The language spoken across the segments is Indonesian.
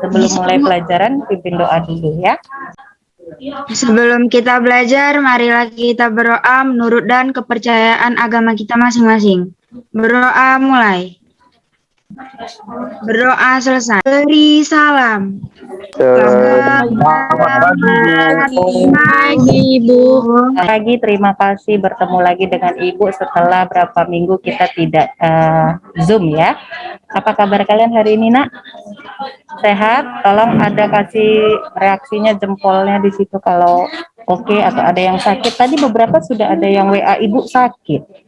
Sebelum mulai pelajaran, pimpin doa dulu ya. Sebelum kita belajar, marilah kita berdoa menurut dan kepercayaan agama kita masing-masing. Berdoa mulai. Berdoa selesai. Beri salam. Selamat pagi, Bu. Lagi terima kasih bertemu lagi dengan Ibu setelah berapa minggu kita tidak Zoom ya. Apa kabar kalian hari ini, Nak? Sehat? Tolong ada kasih reaksinya jempolnya di situ kalau oke atau ada yang sakit. Tadi beberapa sudah ada yang WA Ibu sakit.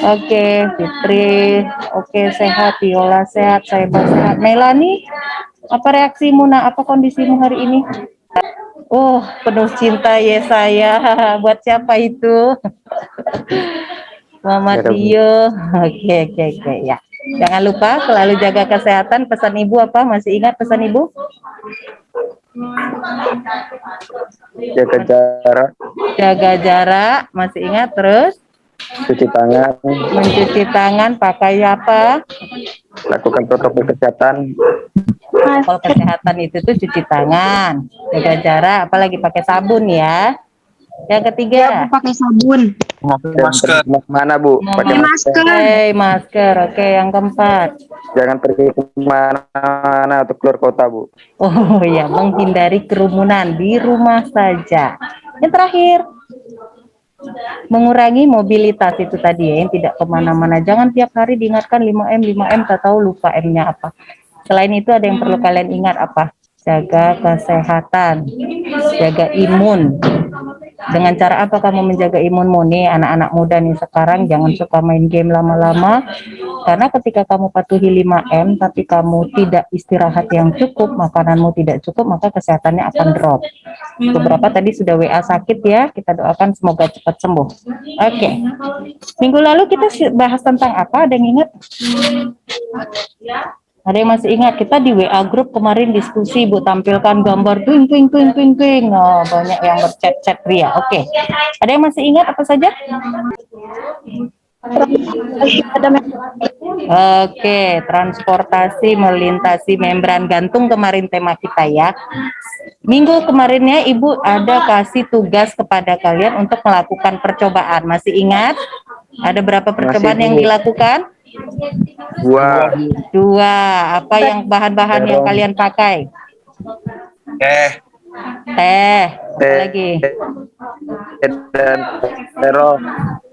Oke, Fitri, oke sehat, Viola sehat, saya sehat. Melani, apa reaksimu, Nak? Apa kondisimu hari ini? Oh, penuh cinta ya saya. Buat siapa itu? Mama Tio. Oke ya. Jangan lupa selalu jaga kesehatan. Pesan Ibu apa? Masih ingat pesan Ibu? Jaga jarak, Jaga jarak, masih ingat terus? cuci tangan, Mencuci tangan, pakai apa? lakukan protokol kesehatan, Protokol kesehatan itu tuh cuci tangan, jaga jarak, apalagi pakai sabun ya. Yang ketiga, Pakai sabun. masker. Mana Bu? Pakai masker. masker. Oke, yang keempat. Jangan pergi kemana-mana atau keluar kota Bu. Oh ya, menghindari kerumunan di rumah saja. Yang terakhir, mengurangi mobilitas itu tadi ya, yang tidak kemana-mana. Jangan tiap hari diingatkan 5M, 5M, tak tahu lupa M-nya apa. Selain itu ada yang perlu kalian ingat apa? Jaga kesehatan, jaga imun. Dengan cara apa kamu menjaga imunmu nih, anak-anak muda nih sekarang? Jangan suka main game lama-lama, karena ketika kamu patuhi 5M tapi kamu tidak istirahat yang cukup, makananmu tidak cukup, maka kesehatannya akan drop. Beberapa tadi sudah WA sakit ya, kita doakan semoga cepat sembuh. Oke. Minggu lalu kita bahas tentang apa? Ada yang ingat? Ada yang masih ingat? Kita di WA grup kemarin diskusi, Bu, tampilkan gambar twing. Oh, banyak yang berchat-chat Ria. Oke. Ada yang masih ingat apa saja? Oke, transportasi melintasi membran gantung kemarin tema kita ya. Minggu kemarinnya Ibu ada kasih tugas kepada kalian untuk melakukan percobaan. Masih ingat? Ada berapa percobaan yang dilakukan? Dua. Apa yang bahan-bahan yang kalian pakai? Teh. Apa lagi? Dan terong.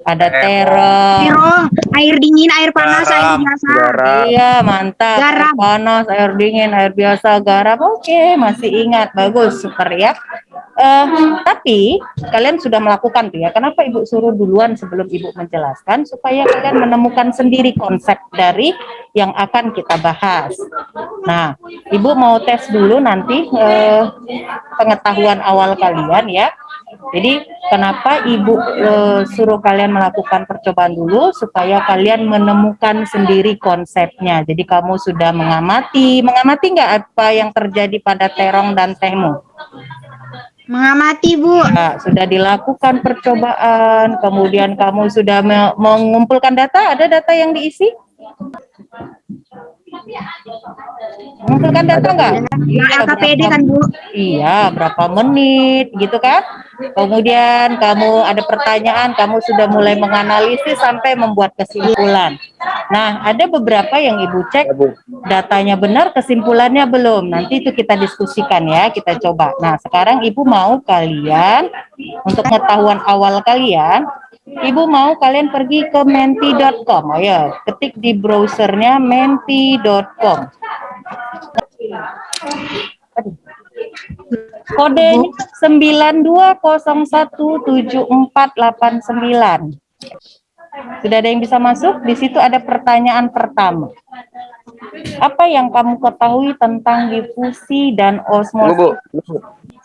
Ada terong. Terong, air dingin, air panas, air biasa. Iya, mantap. Garam. Air panas, air dingin, air biasa, garam. Oke, masih ingat. Bagus, super ya. Tapi kalian sudah melakukan tuh ya. Kenapa Ibu suruh duluan sebelum Ibu menjelaskan? Supaya kalian menemukan sendiri konsep dari yang akan kita bahas. Nah, Ibu mau tes dulu nanti pengetahuan awal kalian ya. Jadi kenapa Ibu suruh kalian melakukan percobaan dulu, supaya kalian menemukan sendiri konsepnya. Jadi kamu sudah mengamati nggak apa yang terjadi pada terong dan tehmu? Mengamati, Bu. Nah, sudah dilakukan percobaan, kemudian kamu sudah mengumpulkan data, ada data yang diisi? Mengumpulkan data enggak? LKPD kan, Bu? Iya, berapa menit gitu kan? Kemudian kamu ada pertanyaan, kamu sudah mulai menganalisis sampai membuat kesimpulan. Nah, ada beberapa yang Ibu cek datanya benar, kesimpulannya belum. Nanti itu kita diskusikan ya, kita coba. Nah, sekarang Ibu mau kalian, untuk pengetahuan awal kalian, Ibu mau kalian pergi ke menti.com. Oh ya, ketik di browsernya menti.com. Kodenya 92017489. Sudah ada yang bisa masuk? Di situ ada pertanyaan pertama. Apa yang kamu ketahui tentang difusi dan osmosis?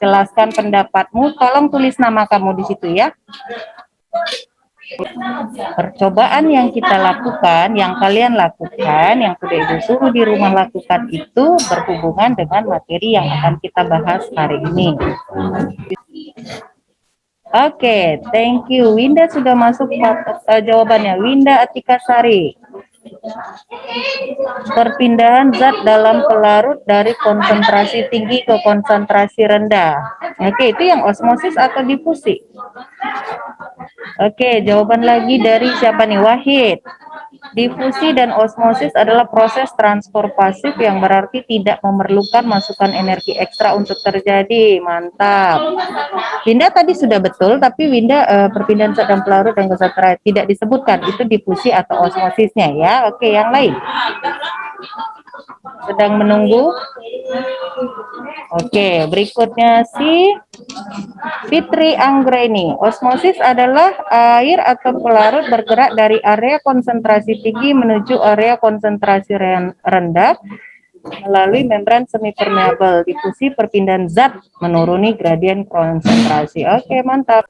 Jelaskan pendapatmu. Tolong tulis nama kamu di situ ya. Percobaan yang kita lakukan, yang kalian lakukan, yang sudah Ibu suruh di rumah lakukan itu berhubungan dengan materi yang akan kita bahas hari ini. Oke, thank you. Winda sudah masuk jawabannya. Winda Atika Sari. Perpindahan zat dalam pelarut dari konsentrasi tinggi ke konsentrasi rendah. Oke, itu yang osmosis atau difusi? Oke, jawaban lagi dari siapa nih? Wahid. Difusi dan osmosis adalah proses transfer pasif yang berarti tidak memerlukan masukan energi ekstra untuk terjadi. Mantap. Winda tadi sudah betul, tapi Winda perpindahan zat dan pelarut dan konsentrasi tidak disebutkan. Itu difusi atau osmosisnya ya. Oke, yang lain. Sedang menunggu. Oke, berikutnya si Fitri Anggreni. Osmosis adalah air atau pelarut bergerak dari area konsentrasi tinggi menuju area konsentrasi rendah melalui membran semipermeabel. Difusi perpindahan zat menuruni gradien konsentrasi. Oke, mantap.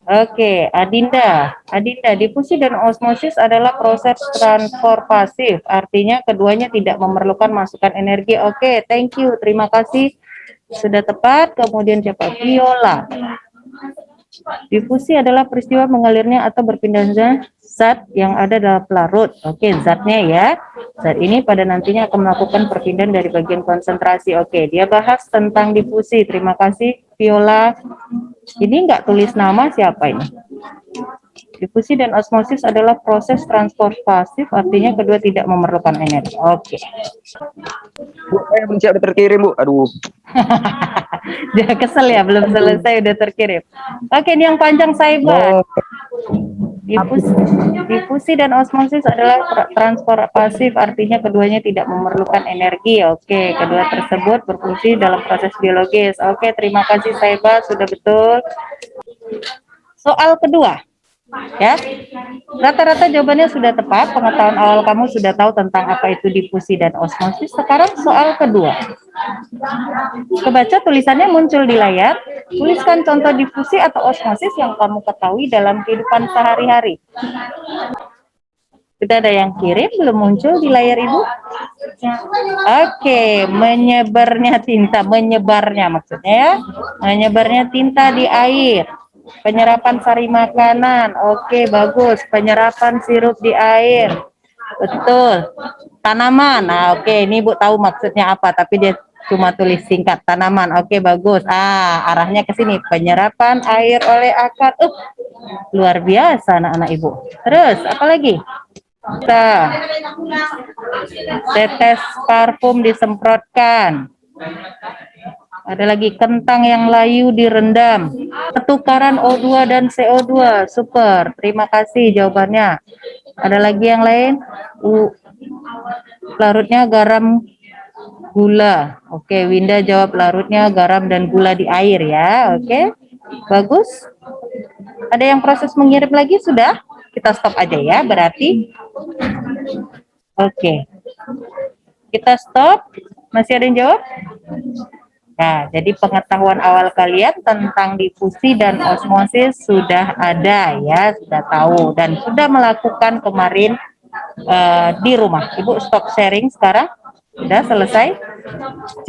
Oke, Adinda. Adinda, difusi dan osmosis adalah proses transfer pasif. Artinya keduanya tidak memerlukan masukan energi. Oke, thank you. Terima kasih. Sudah tepat. Kemudian siapa? Viola. Difusi adalah peristiwa mengalirnya atau berpindahnya zat yang ada dalam pelarut. Oke, zatnya ya. Zat ini pada nantinya akan melakukan perpindahan dari bagian konsentrasi. Oke, dia bahas tentang difusi. Terima kasih, Viola. Ini enggak tulis nama siapa ini? Difusi dan osmosis adalah proses transfer pasif, artinya kedua tidak memerlukan energi. Oke. Bu, saya belum siap terkirim, Bu. Aduh. Dia kesel ya, belum selesai udah terkirim. Oke, ini yang panjang saya buat. Difusi dan osmosis adalah transfer pasif, artinya keduanya tidak memerlukan energi. Oke, kedua tersebut berfungsi dalam proses biologis. Oke, terima kasih Saiba, sudah betul. Soal kedua, ya, rata-rata jawabannya sudah tepat. Pengetahuan awal kamu sudah tahu tentang apa itu difusi dan osmosis. Sekarang soal kedua. Kebaca tulisannya muncul di layar. Tuliskan contoh difusi atau osmosis yang kamu ketahui dalam kehidupan sehari-hari. Sudah ada yang kirim, belum muncul di layar Ibu? Oke, menyebarnya tinta, menyebarnya maksudnya ya. Menyebarnya tinta di air. Penyerapan sari makanan. Oke, bagus. Penyerapan sirup di air. Betul. Tanaman. Nah, oke, ini Bu tahu maksudnya apa, tapi dia cuma tulis singkat tanaman. Oke, bagus. Arahnya ke sini. Penyerapan air oleh akar. Luar biasa anak-anak Ibu. Terus, apa lagi? Tetes parfum disemprotkan. Ada lagi kentang yang layu direndam. Pertukaran O2 dan CO2. Super. Terima kasih jawabannya. Ada lagi yang lain? Larutnya garam gula. Oke, Winda jawab larutnya garam dan gula di air ya. Oke. Bagus. Ada yang proses mengirim lagi sudah? Kita stop aja ya berarti. Oke. Kita stop. Masih ada yang jawab? Nah, jadi pengetahuan awal kalian tentang difusi dan osmosis sudah ada ya, sudah tahu dan sudah melakukan kemarin di rumah. Ibu stop sharing sekarang, sudah selesai.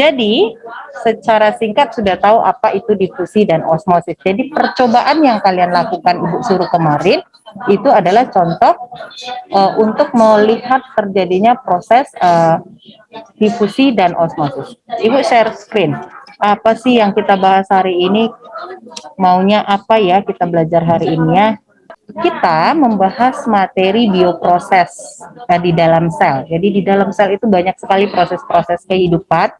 Jadi secara singkat sudah tahu apa itu difusi dan osmosis. Jadi percobaan yang kalian lakukan Ibu suruh kemarin itu adalah contoh untuk melihat terjadinya proses difusi dan osmosis. Ibu share screen. Apa sih yang kita bahas hari ini? Maunya apa ya kita belajar hari ini ya? Kita membahas materi bioproses di dalam sel. Jadi di dalam sel itu banyak sekali proses-proses kehidupan.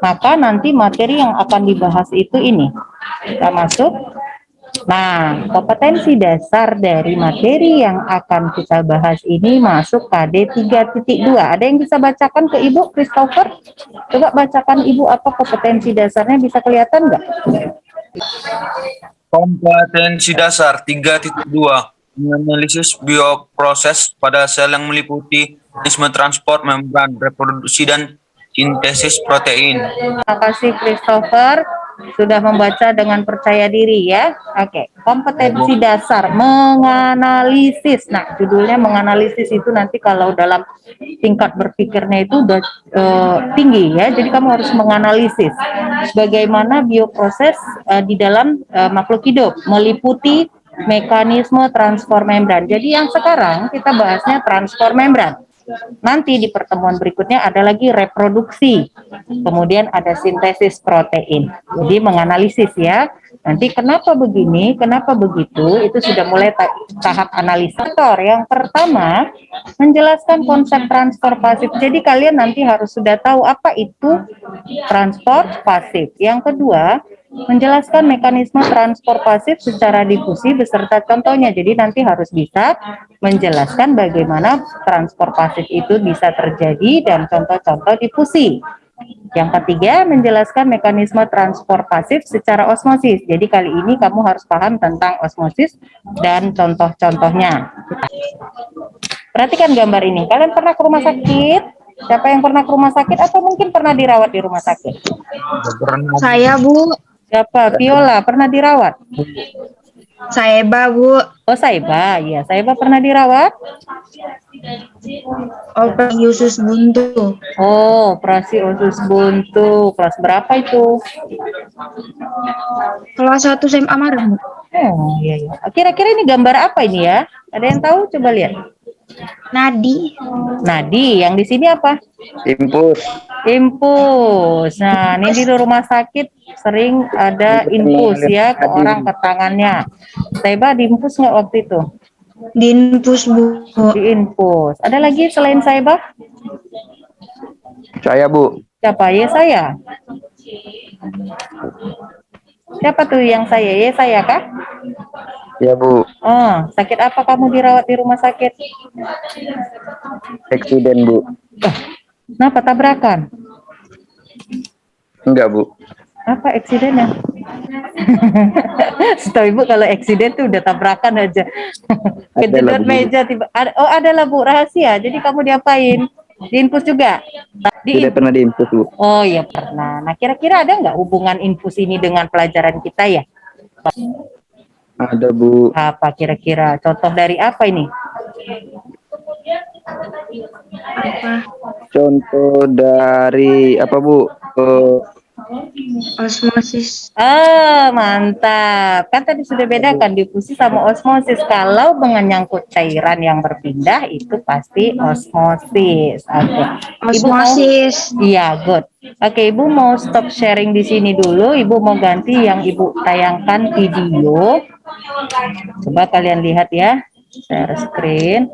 Maka nanti materi yang akan dibahas itu ini. Kita masuk. Nah, kompetensi dasar dari materi yang akan kita bahas ini masuk KD 3.2. Ada yang bisa bacakan ke Ibu, Christopher? Coba bacakan Ibu apa kompetensi dasarnya, bisa kelihatan nggak? Kompetensi dasar 3.2 menganalisis bioproses pada sel yang meliputi mekanisme transport, membran, reproduksi, dan sintesis protein. Terima kasih Christopher. Sudah membaca dengan percaya diri ya. Oke, kompetensi dasar menganalisis. Nah, judulnya menganalisis itu nanti kalau dalam tingkat berpikirnya itu udah tinggi ya. Jadi kamu harus menganalisis bagaimana bioproses di dalam makhluk hidup, meliputi mekanisme transport membran. Jadi yang sekarang kita bahasnya transport membran. Nanti di pertemuan berikutnya ada lagi reproduksi, kemudian ada sintesis protein. Jadi menganalisis ya. Nanti kenapa begini, kenapa begitu, itu sudah mulai tahap analisa. Yang pertama, menjelaskan konsep transport pasif. Jadi kalian nanti harus sudah tahu apa itu transport pasif. Yang kedua, menjelaskan mekanisme transport pasif secara difusi beserta contohnya. Jadi nanti harus bisa menjelaskan bagaimana transport pasif itu bisa terjadi dan contoh-contoh difusi. Yang ketiga, menjelaskan mekanisme transport pasif secara osmosis. Jadi kali ini kamu harus paham tentang osmosis dan contoh-contohnya. Perhatikan gambar ini. Kalian pernah ke rumah sakit? Siapa yang pernah ke rumah sakit atau mungkin pernah dirawat di rumah sakit? Saya, Bu. Siapa? Viola, pernah dirawat? Saeba, Bu. Oh, Saiba. Iya, Saiba pernah dirawat? Operasi usus buntu. Oh, operasi usus buntu. Kelas berapa itu? Kelas 1 SMA Maret, Bu. Oh, iya, iya. Kira-kira ini gambar apa ini ya? Ada yang tahu? Coba lihat. Nadi. Nadi, yang di sini apa? Impus. Infus. Nah, ini di rumah sakit sering ada infus ya ke orang ke tangannya. Saiba diinfus nggak waktu itu? Dinpus, Bu. Diinfus. Ada lagi selain Saiba? Saya, Bu. Siapa? Ya saya. Siapa tuh yang saya? Ya saya kah? Ya, Bu. Oh, sakit apa kamu dirawat di rumah sakit? Eksiden, Bu. Kenapa tabrakan? Enggak, Bu. Apa eksidennya? Setahu Ibu kalau eksiden tuh udah tabrakan aja. Kejedot meja tiba. Oh, adalah Bu, rahasia. Jadi kamu diapain? Diinfus juga? Tidak pernah diimpus, Bu. Oh iya pernah. Nah kira-kira ada nggak hubungan infus ini dengan pelajaran kita ya? Ada, Bu. Apa kira-kira? Contoh dari apa ini? Contoh dari apa, Bu? Osmosis. Ah, mantap. Kan tadi sudah bedakan difusi sama osmosis. Kalau menyangkut cairan yang berpindah itu pasti osmosis. Oke. Ibu mau? Osmosis. Iya, good. Oke, Ibu mau stop sharing di sini dulu. Ibu mau ganti yang Ibu tayangkan video. Coba kalian lihat ya. Share screen.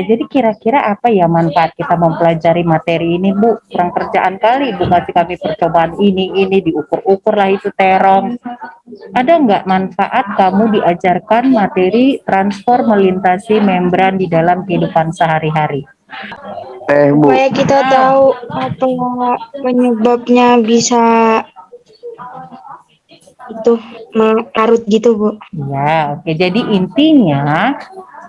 Jadi kira-kira apa ya manfaat kita mempelajari materi ini, Bu? Kurang kerjaan kali, Bu kasih kami percobaan ini diukur-ukur lah itu terong. Ada nggak manfaat kamu diajarkan materi transport melintasi membran di dalam kehidupan sehari-hari? Bu. Supaya kita tahu apa penyebabnya bisa itu larut gitu, Bu. Ya, oke. Jadi intinya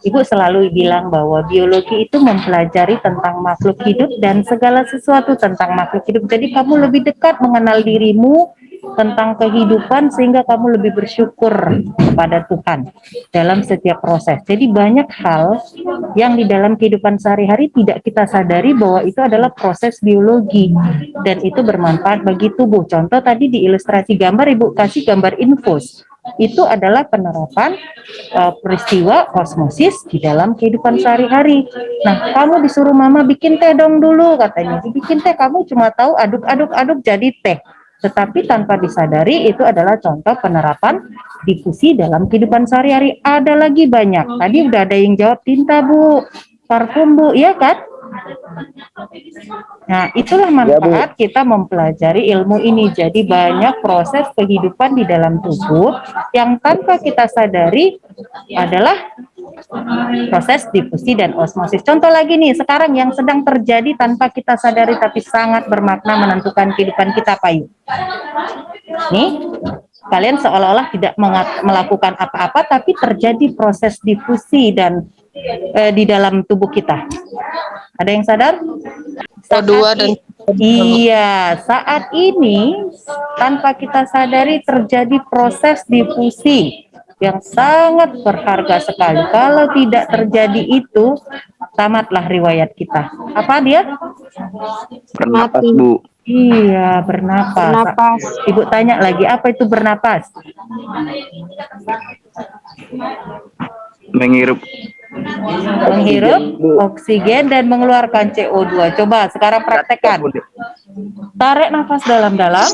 Ibu selalu bilang bahwa biologi itu mempelajari tentang makhluk hidup dan segala sesuatu tentang makhluk hidup. Jadi kamu lebih dekat mengenal dirimu tentang kehidupan sehingga kamu lebih bersyukur kepada Tuhan dalam setiap proses. Jadi banyak hal yang di dalam kehidupan sehari-hari tidak kita sadari bahwa itu adalah proses biologi dan itu bermanfaat bagi tubuh. Contoh tadi di ilustrasi gambar Ibu kasih gambar infus. Itu adalah penerapan peristiwa osmosis di dalam kehidupan sehari-hari. Nah, kamu disuruh mama bikin teh dong dulu katanya. Bikin teh kamu cuma tahu aduk-aduk jadi teh. tetapi tanpa disadari itu adalah contoh penerapan difusi dalam kehidupan sehari-hari. Ada lagi banyak. Tadi udah ada yang jawab tinta, Bu, parfum, Bu, ya kan? Nah, itulah manfaat kita mempelajari ilmu ini. Jadi banyak proses kehidupan di dalam tubuh yang tanpa kita sadari adalah proses difusi dan osmosis. Contoh lagi nih, sekarang yang sedang terjadi tanpa kita sadari tapi sangat bermakna menentukan kehidupan kita, Payu. Nih, kalian seolah-olah tidak melakukan apa-apa tapi terjadi proses difusi dan di dalam tubuh kita. Ada yang sadar? Iya, saat ini tanpa kita sadari terjadi proses difusi yang sangat berharga sekali. Kalau tidak terjadi itu, tamatlah riwayat kita. Apa dia? Bernapas, Bu. Iya, bernapas. Bernapas. Ibu tanya lagi, apa itu bernapas? Menghirup Menghirup oksigen dan mengeluarkan CO2. Coba sekarang praktekkan. Tarik nafas dalam-dalam,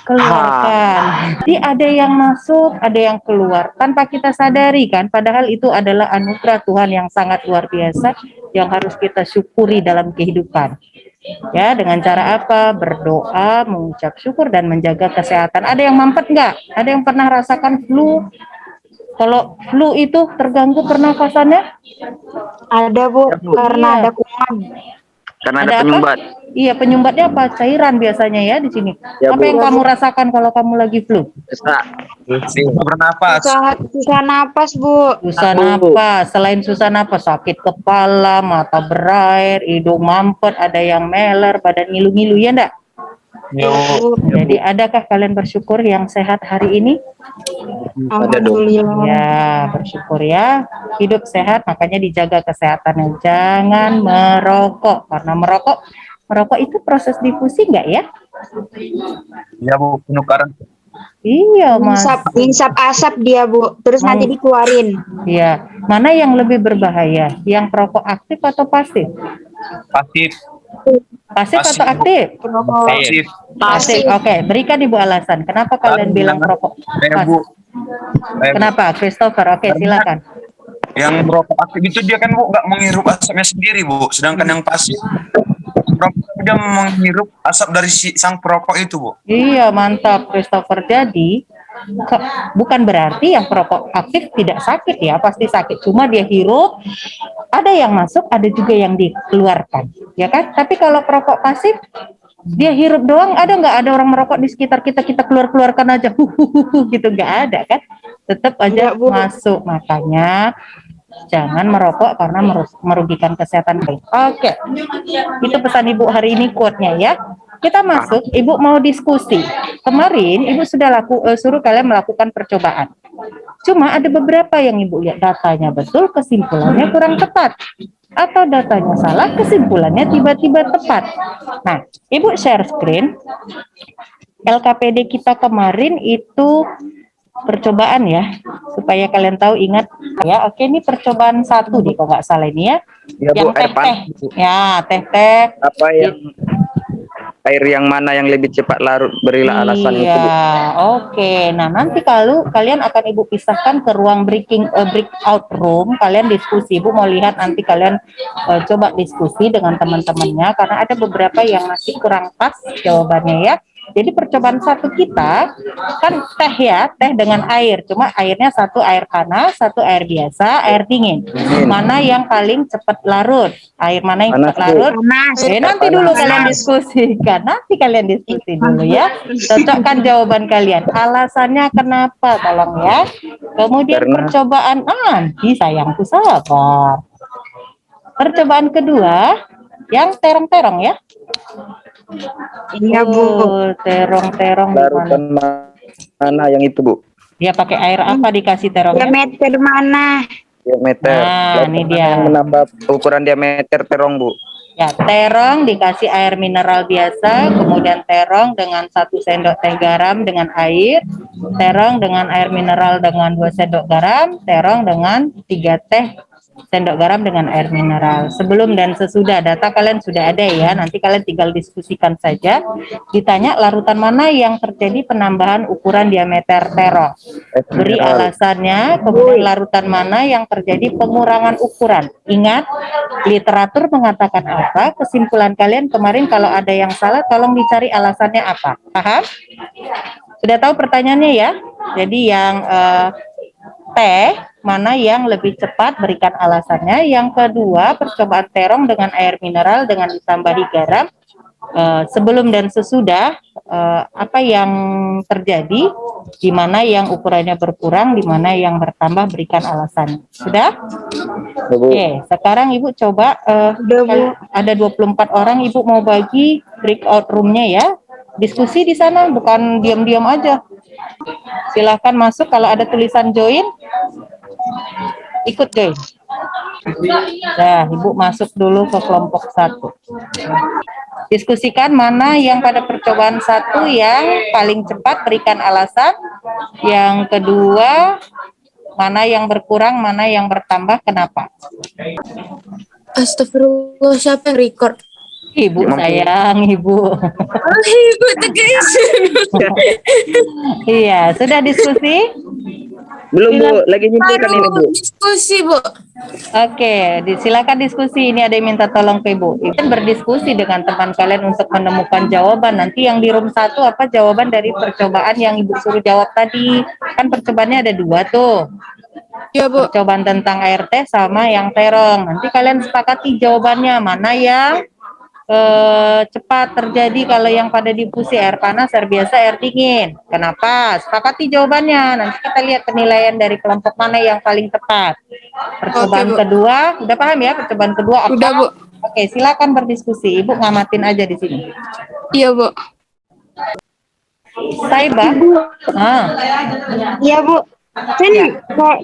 keluarkan. Jadi ada yang masuk, ada yang keluar tanpa kita sadari kan, padahal itu adalah anugerah Tuhan yang sangat luar biasa yang harus kita syukuri dalam kehidupan. Ya, dengan cara apa? Berdoa, mengucap syukur dan menjaga kesehatan. Ada yang mampet nggak? Ada yang pernah rasakan flu? Kalau flu itu terganggu pernafasannya? Ada, Bu, karena Iya. ada kuman. karena Ada ada apa? penyumbat. Iya, penyumbatnya apa? Cairan biasanya ya di sini. Ya, Apa Bu. yang kamu rasakan kalau kamu lagi flu? Sesak. Bernapas. Susah napas, Bu. Susah Bu. napas. Selain susah napas, sakit kepala, mata berair, hidung mampet, ada yang meler, badan ngilu-ngilu, ya enggak? Yo. Jadi adakah kalian bersyukur yang sehat hari ini? Alhamdulillah. Ya, bersyukur ya. Hidup sehat, makanya dijaga kesehatannya. Jangan merokok, karena merokok itu proses difusi enggak ya? Ya, Bu, penukaran. Iya, Mas. Ngisap asap dia, Bu. Terus nanti dikeluarin. Iya. Mana yang lebih berbahaya? Yang perokok aktif atau pasif? Pasif. Pasif Pasif. atau aktif? Pasif. Pasif. Oke, berikan Ibu alasan. Kenapa kalian bilang perokok Bu. pasif? Kenapa? Christopher, oke, silakan. Yang merokok aktif itu dia kan, Bu, nggak menghirup asapnya sendiri, Bu. Sedangkan yang pasif, merokok dia menghirup asap dari sang perokok itu, Bu. Iya, mantap Christopher. Jadi bukan berarti yang perokok aktif tidak sakit ya, pasti sakit. Cuma dia hirup, ada yang masuk, ada juga yang dikeluarkan, ya kan? Tapi kalau perokok pasif, dia hirup doang, ada nggak ada orang merokok di sekitar kita, kita keluarkan aja, gitu, nggak ada kan? Tetap aja masuk. Makanya jangan merokok karena merugikan kesehatan. Oke, itu pesan Ibu hari ini, quote-nya ya. Kita masuk, Ibu mau diskusi. Kemarin Ibu sudah suruh kalian melakukan percobaan. Cuma ada beberapa yang Ibu lihat datanya betul, kesimpulannya kurang tepat. Atau datanya salah, kesimpulannya tiba-tiba tepat. Nah, Ibu share screen. LKPD kita kemarin itu percobaan ya, supaya kalian tahu, ingat ya. Oke, ini percobaan 1 deh kalau nggak salah ini ya. Ya, Yang Bu, air teh-teh. panas, Bu. Ya, teh-teh. Apa yang air yang mana yang lebih cepat larut, berilah alasan itu, Bu. Iya, oke. Nah, nanti kalau kalian akan Ibu pisahkan ke ruang breakout room, kalian diskusi. Ibu mau lihat nanti kalian coba diskusi dengan teman-temannya, karena ada beberapa yang masih kurang pas jawabannya ya. Jadi percobaan 1 kita kan teh ya, teh dengan air. Cuma airnya 1 air panas, 1 air biasa, air dingin. Mana yang paling cepat larut? Air mana yang cepat larut? Panas. Nanti dulu kalian diskusikan. Nanti kalian diskusi dulu ya. Cocokkan jawaban kalian. Alasannya kenapa? Tolong ya. Kemudian Karena- percobaan nanti sayangku sabar. Percobaan kedua yang terong-terong ya. Iya, Bu. Terong-terong di mana? Larutan mana yang itu, Bu? Dia pakai air apa dikasih terongnya? Diameter mana? Diameter. Nah, ini Larutan dia. yang menambah ukuran diameter terong, Bu. Ya, terong dikasih air mineral biasa, kemudian terong dengan 1 sendok teh garam dengan air, terong dengan air mineral dengan 2 sendok garam, terong dengan 3 teh sendok garam dengan air mineral. Sebelum dan sesudah, data kalian sudah ada ya, nanti kalian tinggal diskusikan saja. Ditanya larutan mana yang terjadi penambahan ukuran diameter terong. Beri alasannya, kemudian larutan mana yang terjadi pengurangan ukuran. Ingat, literatur mengatakan apa, kesimpulan kalian kemarin kalau ada yang salah, tolong dicari alasannya apa. Paham? Sudah tahu pertanyaannya ya? Jadi yang teh, mana yang lebih cepat, berikan alasannya. Yang kedua, percobaan terong dengan air mineral dengan ditambahi garam. Sebelum dan sesudah, apa yang terjadi, di mana yang ukurannya berkurang, di mana yang bertambah, berikan alasannya. Sudah? Oke, sekarang Ibu coba, ada 24 orang, Ibu mau bagi breakout room-nya ya. Diskusi di sana, bukan diam-diam aja. Silahkan masuk, kalau ada tulisan join, ikut join. Nah, Ibu masuk dulu ke kelompok 1. Diskusikan mana yang pada percobaan 1 yang paling cepat, berikan alasan. Yang kedua, mana yang berkurang, mana yang bertambah, kenapa? Astagfirullah, siapa yang record? Ibu sayang, Ibu. Oh, ibu tuh guys. Iya, sudah diskusi? Belum Bu, lagi nyimpulkan ini Bu. Diskusi, Bu. Oke, silakan diskusi. Ini ada yang minta tolong ke Ibu. Ibu berdiskusi dengan teman kalian untuk menemukan jawaban. Nanti yang di room 1 apa jawaban dari percobaan yang Ibu suruh jawab tadi. Kan percobaannya ada 2 tuh. Ya, Bu. Percobaan tentang air teh sama yang terong. Nanti kalian sepakati jawabannya. Mana yang cepat terjadi kalau yang pada difusi air panas, air biasa, air dingin. Kenapa? Sepakati jawabannya. Nanti kita lihat penilaian dari kelompok mana yang paling tepat. Percobaan kedua, udah paham ya? Percobaan kedua apa? Udah, Bu. Oke, silakan berdiskusi. Ibu ngamatin aja di sini. Iya, Bu. Saiba. Iya, Bu.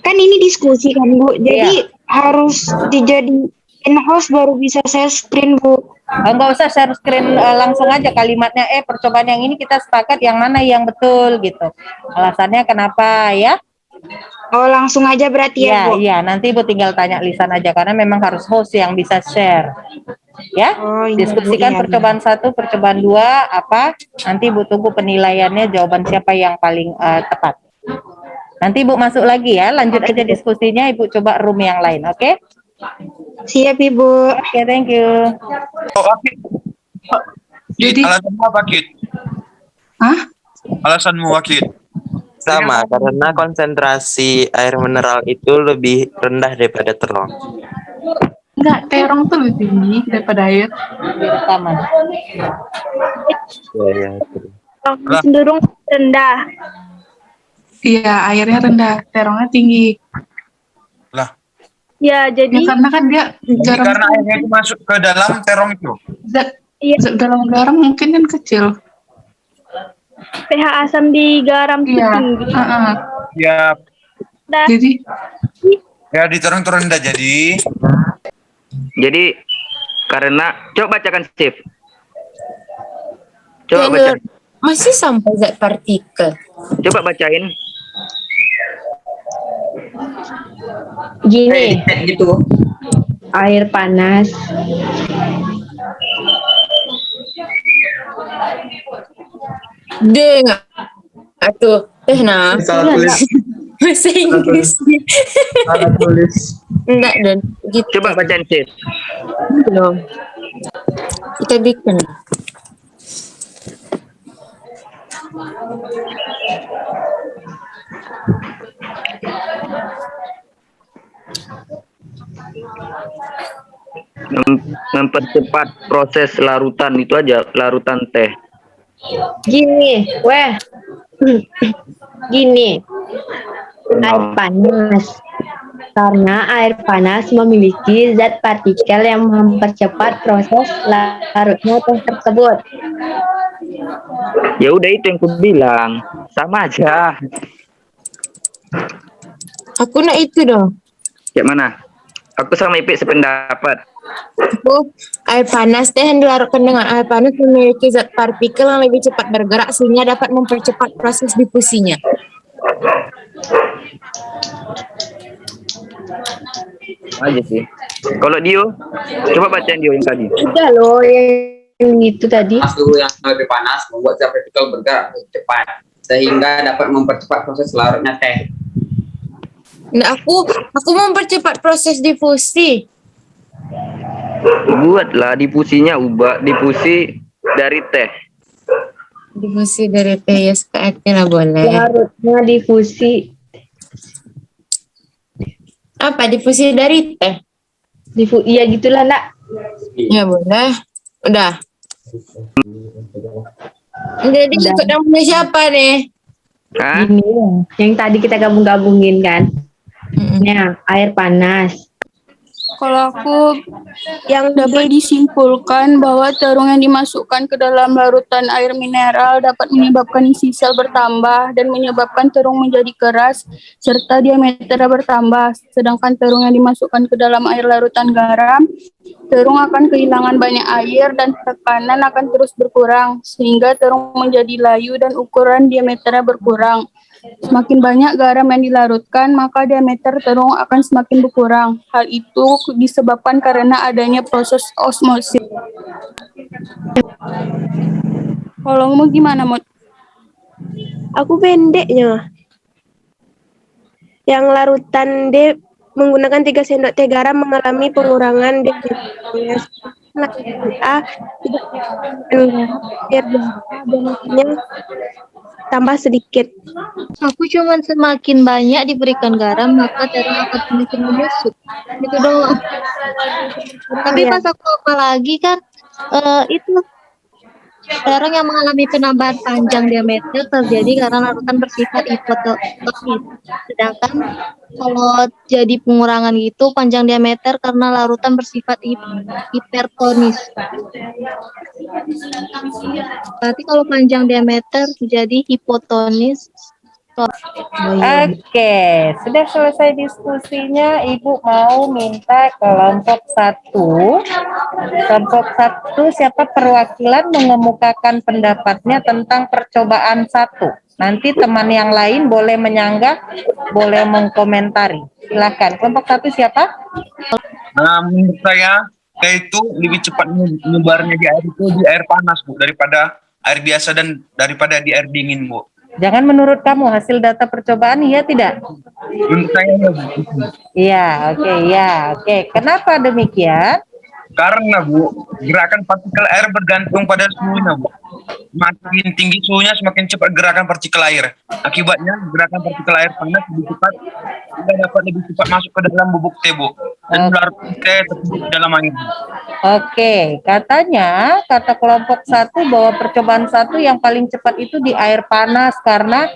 Kan ini diskusi kan, Bu. Jadi harus dijadiin host baru bisa saya screen, Bu. Enggak usah share screen, langsung aja kalimatnya. Percobaan yang ini kita sepakat yang mana yang betul gitu. Alasannya kenapa ya? Oh, langsung aja berarti ya, Bu. Iya, nanti Ibu tinggal tanya lisan aja karena memang harus host yang bisa share. Ya, Oh, iya, diskusikan Bu, iya, percobaan 1, percobaan 2 apa? Nanti Ibu tunggu penilaiannya, jawaban siapa yang paling tepat. Nanti Ibu masuk lagi ya, lanjut aja diskusinya, Ibu coba room yang lain, oke? Siap, Ibu. Oke, thank you. Oh, Akid. Jadi- Alasanmu apa, Akid? Hah? Alasanmu, Akid? Sama, karena konsentrasi air mineral itu lebih rendah daripada terong. Enggak, terong tuh lebih tinggi daripada air. Di rekaman. Ya. Cenderung rendah. Iya, airnya rendah, terongnya tinggi. Lah, Ya, Ya, karena kan dia garam karena airnya itu masuk ke dalam terong itu. dalam garam mungkin kan kecil. pH asam di garam Iya. Heeh. Ya, Jadi ya di terong itu rendah jadi. Jadi karena coba bacakan Steve. Coba Dan, baca. masih sampai zat partikel. Coba bacain. Gini, air panas Dia enggak. Atau nah. Bahasa Inggris. Enggak, dan gitu. Coba bacain Steve. Belum. Kita bikin. Mempercepat proses larutan itu aja, larutan teh. gini, gini, air panas. Karena air panas memiliki zat partikel yang mempercepat proses larutnya teh tersebut. Ya udah itu yang ku bilang, sama aja. Aku nak itu dong. Kayak mana? Aku sama Ipik sependapat. Aku air panas teh yang dilarutkan dengan air panas memiliki zat partikel yang lebih cepat bergerak sehingga dapat mempercepat proses difusinya. Aja sih. Kalau Dio, coba bacain Dio yang tadi. Udah loh yang itu tadi. Suhu yang lebih panas membuat zat partikel bergerak lebih cepat sehingga dapat mempercepat proses larutnya teh. Nah, aku mempercepat proses difusi. Buatlah difusinya, ubah difusi dari teh. Difusi dari teh, ya sekatnya boleh. Larutnya difusi. Apa difusi dari teh? Iya gitulah nak. Ya boleh. Udah. Jadi ikut yang punya siapa nih? Hah? Ini yang tadi kita gabung-gabungin kan. Nah, air panas. Kalau aku yang dapat disimpulkan bahwa terung yang dimasukkan ke dalam larutan air mineral dapat menyebabkan isi sel bertambah dan menyebabkan terung menjadi keras serta diameternya bertambah. Sedangkan terung yang dimasukkan ke dalam air larutan garam, terung akan kehilangan banyak air dan tekanan akan terus berkurang sehingga terung menjadi layu dan ukuran diameternya berkurang. Semakin banyak garam yang dilarutkan, maka diameter terung akan semakin berkurang. Hal itu disebabkan karena adanya proses osmosis. Kalau mau gimana, Mut? Aku pendeknya. Yang larutan D menggunakan 3 sendok teh garam mengalami pengurangan density A tidak tambah sedikit. Aku cuman semakin banyak diberikan garam maka terung akan semakin menyusut. Gitu doang. Tapi pas aku apa lagi kan itu terung yang mengalami penambahan panjang diameter terjadi karena larutan bersifat hipotonis. Sedangkan kalau jadi pengurangan gitu panjang diameter karena larutan bersifat hipertonis. Berarti kalau panjang diameter jadi hipotonis. Oke, sudah selesai diskusinya. Ibu mau minta kelompok 1. Kelompok 1 siapa perwakilan mengemukakan pendapatnya tentang percobaan 1. Nanti teman yang lain boleh menyanggah, boleh mengkomentari. Silakan. Kelompok 1 siapa? Menurut saya itu lebih cepat menyebarnya di air itu di air panas, Bu, daripada air biasa dan daripada di air dingin, Bu. Jangan menurut kamu hasil data percobaan iya tidak? Menurut saya ya, Bu. Iya, oke. Kenapa demikian? Karena, Bu, gerakan partikel air bergantung pada suhunya, Bu. Makin tinggi suhunya semakin cepat gerakan partikel air. Akibatnya gerakan partikel air panas lebih cepat sehingga dapat lebih cepat masuk ke dalam bubuk teh, Bu. Dan larut teh tersebut di dalam air. Oke, katanya kata kelompok 1 bahwa percobaan 1 yang paling cepat itu di air panas karena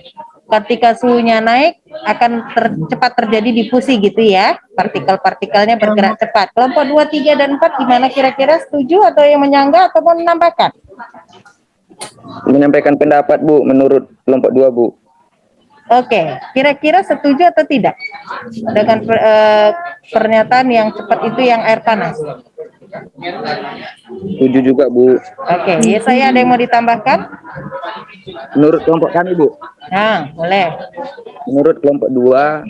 ketika suhunya naik akan cepat terjadi difusi gitu ya, partikel-partikelnya bergerak cepat. Kelompok 2, 3, dan 4 gimana kira-kira, setuju atau yang menyanggah atau mau menambahkan? Menyampaikan pendapat, Bu, menurut kelompok 2, Bu. Oke, kira-kira setuju atau tidak dengan pernyataan yang cepat itu yang air panas? Setuju juga, Bu. Oke, ya saya ada yang mau ditambahkan? Menurut kelompok kami, Bu. Nah, boleh. Menurut kelompok 2,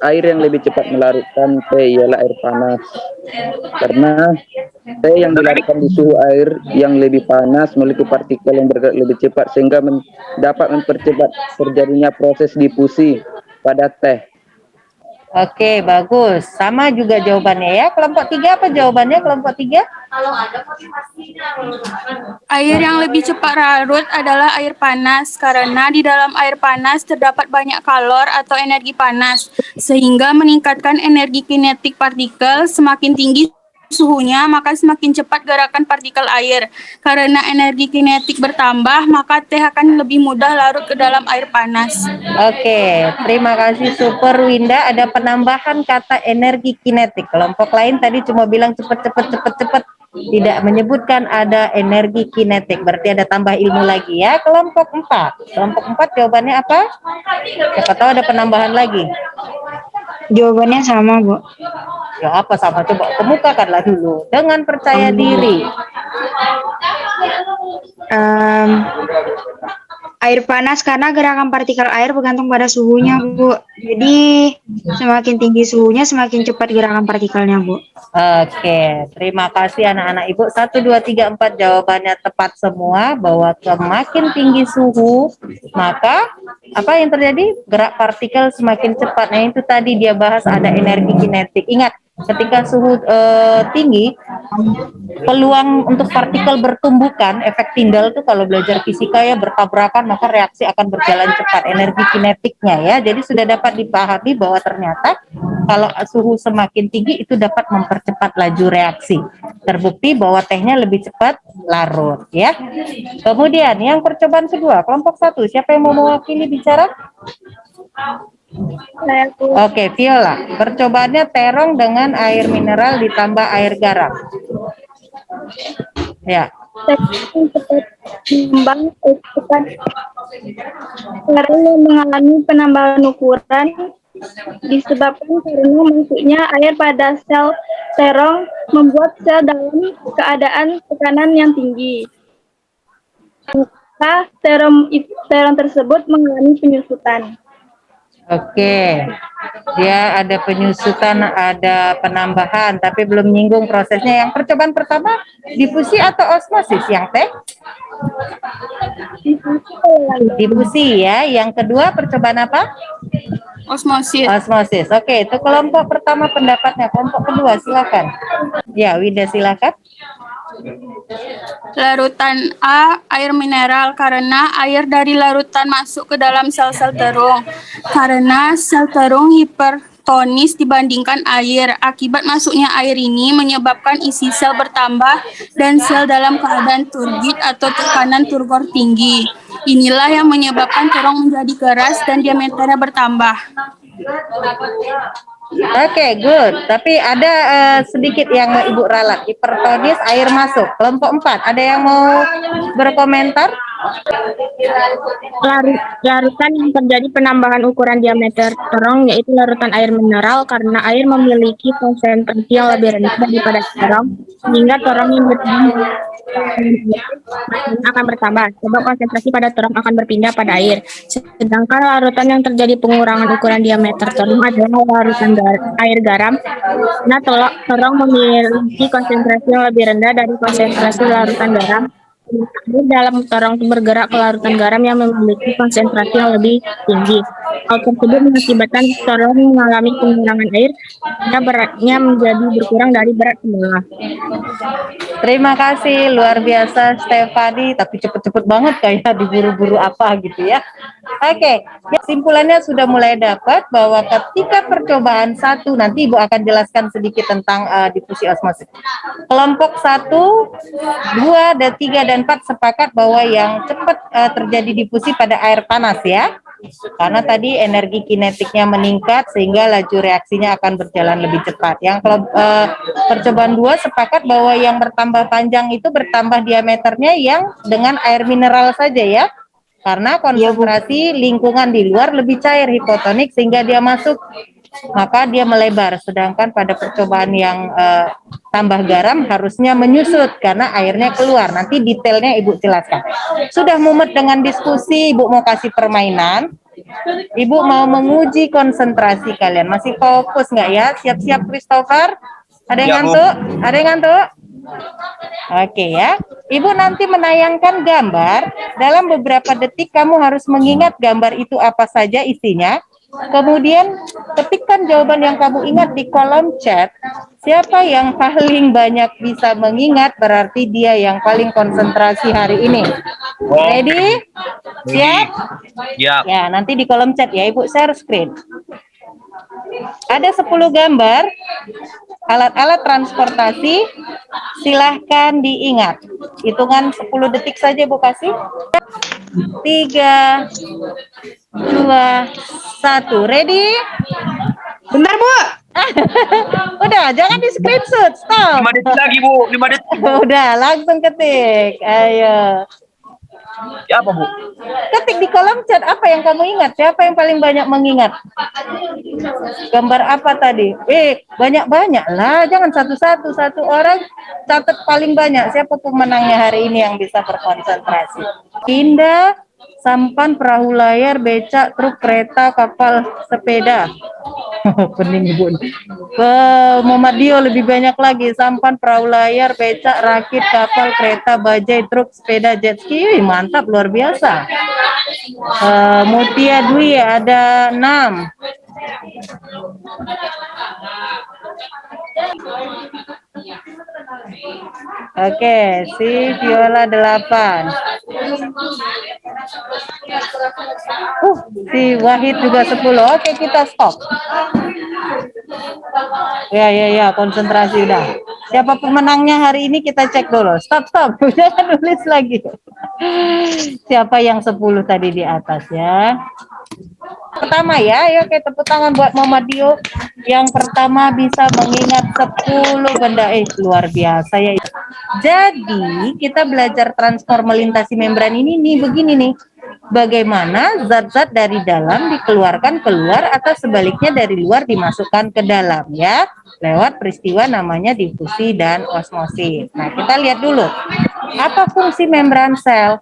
air yang lebih cepat melarutkan teh ialah air panas. Karena teh yang dilarutkan di suhu air yang lebih panas memiliki partikel yang bergerak lebih cepat sehingga dapat mempercepat terjadinya proses difusi pada teh. Oke, bagus. Sama juga jawabannya ya. Kelompok 3 apa jawabannya kelompok 3? Air yang lebih cepat larut adalah air panas karena di dalam air panas terdapat banyak kalor atau energi panas sehingga meningkatkan energi kinetik partikel. Semakin tinggi suhunya maka semakin cepat gerakan partikel air. Karena energi kinetik bertambah maka teh akan lebih mudah larut ke dalam air panas. Oke, terima kasih Super Winda. Ada penambahan kata energi kinetik. Kelompok lain tadi cuma bilang cepet, tidak menyebutkan ada energi kinetik. Berarti ada tambah ilmu lagi ya. Kelompok 4. Kelompok 4 jawabannya apa? Siapa tahu ada penambahan lagi. Jawabannya sama, Bu. Ya apa sama? Coba kemukakanlah dulu dengan percaya diri. Air panas karena gerakan partikel air bergantung pada suhunya, Bu. Jadi semakin tinggi suhunya, semakin cepat gerakan partikelnya, Bu. Oke, terima kasih anak-anak Ibu. 1, 2, 3, 4 jawabannya tepat semua, bahwa semakin tinggi suhu, maka apa yang terjadi? Gerak partikel semakin cepat. Nah, itu tadi dia bahas ada energi kinetik. Ingat, ketika suhu tinggi, peluang untuk partikel bertumbukan, efek Tyndall tuh kalau belajar fisika ya, bertabrakan, maka reaksi akan berjalan cepat, energi kinetiknya ya. Jadi sudah dapat dipahami bahwa ternyata kalau suhu semakin tinggi itu dapat mempercepat laju reaksi. Terbukti bahwa tehnya lebih cepat larut ya. Kemudian yang percobaan kedua, kelompok 1, siapa yang mau mewakili bicara? Oke, Viola. Percobaannya terong dengan air mineral ditambah air garam. Ya. Menimbang karena mengalami penambahan ukuran disebabkan karena masuknya air pada sel terong membuat sel dalam keadaan tekanan yang tinggi. Maka terong tersebut mengalami penyusutan. Oke, dia ada penyusutan, ada penambahan, tapi belum nyinggung prosesnya. Yang percobaan pertama, difusi atau osmosis yang teh? Difusi ya. Yang kedua percobaan apa? Osmosis. Osmosis. Oke, itu kelompok pertama pendapatnya. Kelompok kedua silakan. Ya, Wida silakan. Larutan A, air mineral karena air dari larutan masuk ke dalam sel-sel terung. Karena sel terung hipertonis dibandingkan air. Akibat masuknya air ini menyebabkan isi sel bertambah dan sel dalam keadaan turbid atau tekanan turgor tinggi. Inilah yang menyebabkan terung menjadi keras dan diameternya bertambah. Oke, good. Tapi ada sedikit yang mau Ibu ralat. Hipertonis, air masuk. Kelompok 4, ada yang mau berkomentar? Larutan yang terjadi penambahan ukuran diameter terong yaitu larutan air mineral karena air memiliki konsentrasi yang lebih rendah daripada terong sehingga terong yang bertambah akan bertambah sebab konsentrasi pada terong akan berpindah pada air. Sedangkan larutan yang terjadi pengurangan ukuran diameter terong adalah larutan air garam karena terong memiliki konsentrasi yang lebih rendah dari konsentrasi larutan garam. Dalam terong bergerak ke larutan garam yang memiliki konsentrasi yang lebih tinggi. Hal tersebut mengakibatkan terong mengalami pengurangan air sehingga beratnya menjadi berkurang dari berat semula. Terima kasih, luar biasa Stefani, tapi cepet-cepet banget kayak diburu-buru apa gitu ya. Oke, kesimpulannya sudah mulai dapat bahwa ketika percobaan 1, nanti Ibu akan jelaskan sedikit tentang difusi osmosis. Kelompok 1, 2, dan 3, dan 4 sepakat bahwa yang cepat terjadi difusi pada air panas ya. Karena tadi energi kinetiknya meningkat sehingga laju reaksinya akan berjalan lebih cepat. Yang percobaan 2 sepakat bahwa yang bertambah panjang itu bertambah diameternya yang dengan air mineral saja ya. Karena konsentrasi lingkungan di luar lebih cair, hipotonik, sehingga dia masuk, maka dia melebar. Sedangkan pada percobaan yang tambah garam harusnya menyusut karena airnya keluar. Nanti detailnya Ibu jelaskan. Sudah mumet dengan diskusi, Ibu mau kasih permainan. Ibu mau menguji konsentrasi kalian. Masih fokus nggak ya? Siap-siap Christopher? Ada yang ngantuk? Ada yang ngantuk? Oke ya. Ibu nanti menayangkan gambar. Dalam beberapa detik kamu harus mengingat gambar itu apa saja isinya. Kemudian ketikkan jawaban yang kamu ingat di kolom chat. Siapa yang paling banyak bisa mengingat berarti dia yang paling konsentrasi hari ini. Ready? Siap? Siap. Ya, nanti di kolom chat ya Ibu share screen. Ada 10 gambar alat-alat transportasi, silahkan diingat. Hitungan 10 detik saja Bu kasih. 3, 2, 1, ready? Bentar Bu. Udah, jangan di screenshot, stop. 5 detik lagi Bu, 5 detik. Udah, langsung ketik. Ayo. Ya, apa Bu? Ketik di kolom chat apa yang kamu ingat? Siapa yang paling banyak mengingat? Gambar apa tadi? Banyak-banyak lah, jangan satu-satu. Satu orang catat paling banyak. Siapa pemenangnya hari ini yang bisa berkonsentrasi? Indah, sampan, perahu layar, becak, truk, kereta, kapal, sepeda. Pening Ibu. Ke Muhammadiyah lebih banyak lagi, sampan, perahu layar, becak, rakit, kapal, kereta, bajai, truk, sepeda, jet ski. Wih, mantap, luar biasa. Mutia Dwi ada 6. Oke, si Viola 8. Si Wahid juga 10. Oke, kita stop. Ya, konsentrasi udah. Siapa pemenangnya hari ini kita cek dulu. Stop. Jangan nulis lagi. Siapa yang 10 tadi di atas ya? Pertama ya, ayo kita tepuk tangan buat Muhammadiyah. Yang pertama bisa mengingat 10 benda. Luar biasa ya. Jadi kita belajar transport melintasi membran ini nih, begini nih. Bagaimana zat-zat dari dalam dikeluarkan keluar atau sebaliknya dari luar dimasukkan ke dalam ya, lewat peristiwa namanya difusi dan osmosis. Nah, kita lihat dulu. Apa fungsi membran sel?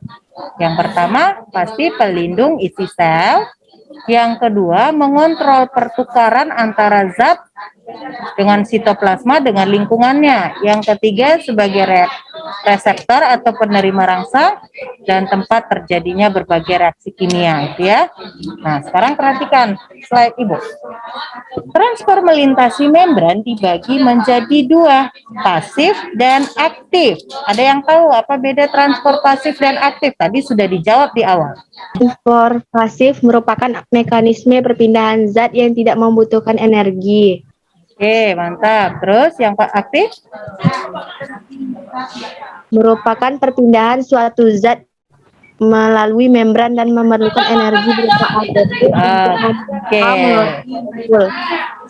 Yang pertama pasti pelindung isi sel. Yang kedua, mengontrol pertukaran antara zat dengan sitoplasma dengan lingkungannya. Yang ketiga, sebagai reseptor atau penerima rangsang dan tempat terjadinya berbagai reaksi kimia, gitu ya. Nah, sekarang perhatikan slide Ibu. Transport melintasi membran dibagi menjadi 2, pasif dan aktif. Ada yang tahu apa beda transport pasif dan aktif? Tadi sudah dijawab di awal. Transport pasif merupakan mekanisme perpindahan zat yang tidak membutuhkan energi. Oke, mantap. Terus yang aktif? Merupakan perpindahan suatu zat melalui membran dan memerlukan energi berupa ATP. Oke.